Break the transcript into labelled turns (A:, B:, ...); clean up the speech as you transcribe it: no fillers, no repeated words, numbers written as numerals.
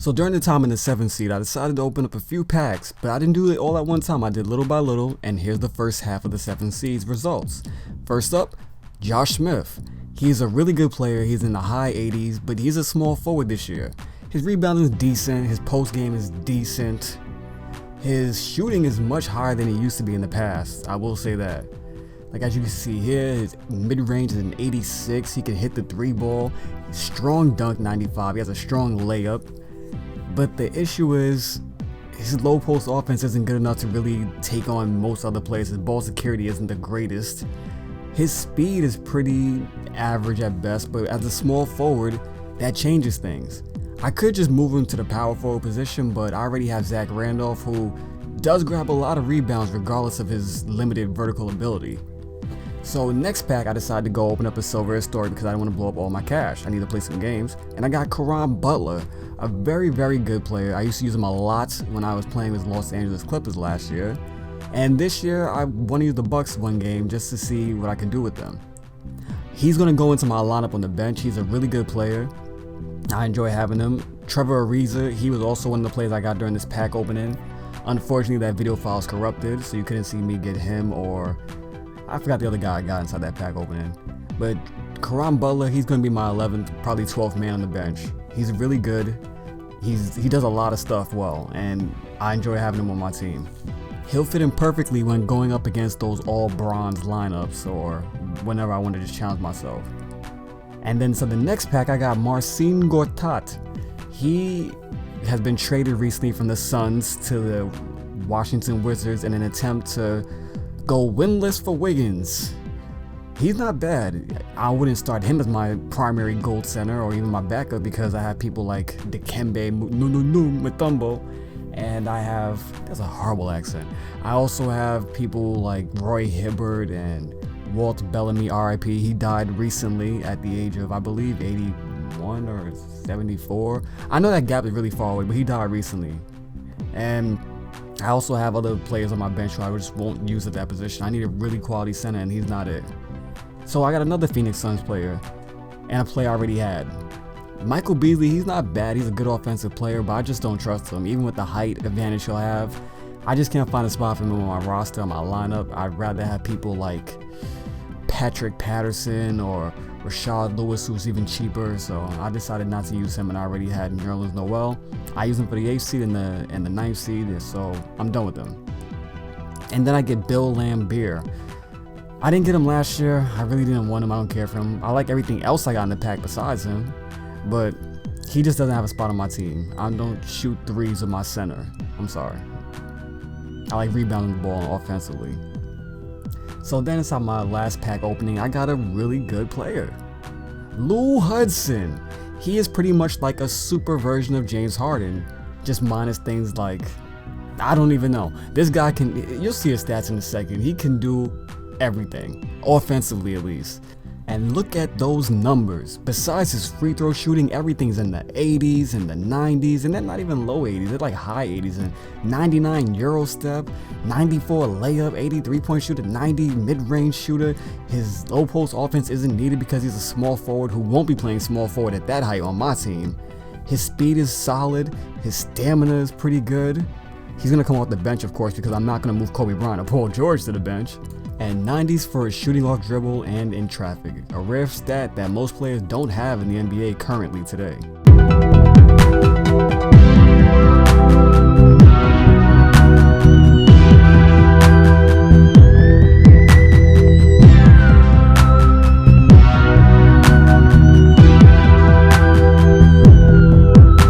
A: So during the time in the 7th seed, I decided to open up a few packs, but I didn't do it all at one time. I did little by little, and here's the first half of the 7th seed's results. First up, Josh Smith. He's a really good player. He's in the high 80s, but he's a small forward this year. His rebounding is decent, his post game is decent. His shooting is much higher than he used to be in the past, I will say that. Like as you can see here, his mid-range is an 86, he can hit the 3-ball, strong dunk 95, he has a strong layup. But the issue is, his low post offense isn't good enough to really take on most other players. His ball security isn't the greatest. His speed is pretty average at best, but as a small forward, that changes things. I could just move him to the power forward position, but I already have Zach Randolph, who does grab a lot of rebounds regardless of his limited vertical ability. So next pack, I decided to go open up a Silver Story because I didn't want to blow up all my cash. I need to play some games, and I got Caron Butler, a very good player. I used to use him a lot when I was playing with Los Angeles Clippers last year, and this year I want to use the Bucks one game just to see what I can do with them. He's going to go into my lineup on the bench. He's a really good player. I enjoy having him. Trevor Ariza, he was also one of the players I got during this pack opening. Unfortunately, that video file is corrupted, so you couldn't see me get him, or I forgot the other guy I got inside that pack opening. But Caron Butler, he's going to be my 11th, probably 12th man on the bench. He's really good. He does a lot of stuff well, and I enjoy having him on my team. He'll fit in perfectly when going up against those all bronze lineups or whenever I want to just challenge myself. And then so the next pack, I got Marcin Gortat. He has been traded recently from the Suns to the Washington Wizards in an attempt to go winless for Wiggins. He's not bad. I wouldn't start him as my primary gold center or even my backup because I have people like Dikembe Mutombo, and that's a horrible accent. I also have people like Roy Hibbert and Walt Bellamy, RIP. He died recently at the age of, I believe, 81 or 74. I know that gap is really far away, but he died recently. And I also have other players on my bench who I just won't use at that position. I need a really quality center, and he's not it. So I got another Phoenix Suns player, and a player I already had. Michael Beasley, he's not bad. He's a good offensive player, but I just don't trust him. Even with the height advantage he'll have, I just can't find a spot for him on my roster, on my lineup. I'd rather have people like Patrick Patterson or Rashad Lewis, who's even cheaper, so I decided not to use him, and I already had Nerlens Noel. I used him for the 8th seed and the 9th seed, so I'm done with him. And then I get Bill Laimbeer. I didn't get him last year. I really didn't want him. I don't care for him. I like everything else I got in the pack besides him, but he just doesn't have a spot on my team. I don't shoot threes with my center. I'm sorry. I like rebounding the ball offensively. So then inside my last pack opening, I got a really good player. Lou Hudson. He is pretty much like a super version of James Harden, just minus things like, I don't even know. This guy you'll see his stats in a second. He can do everything, offensively at least. And look at those numbers. Besides his free throw shooting, everything's in the 80s and the 90s, and they're not even low 80s, they're like high 80s. And 99 Euro step, 94 layup, 83 point shooter, 90 mid-range shooter. His low post offense isn't needed because he's a small forward who won't be playing small forward at that height on my team. His speed is solid, his stamina is pretty good. He's gonna come off the bench, of course, because I'm not gonna move Kobe Bryant or Paul George to the bench. And 90s for his shooting off dribble and in traffic, a rare stat that most players don't have in the NBA currently today.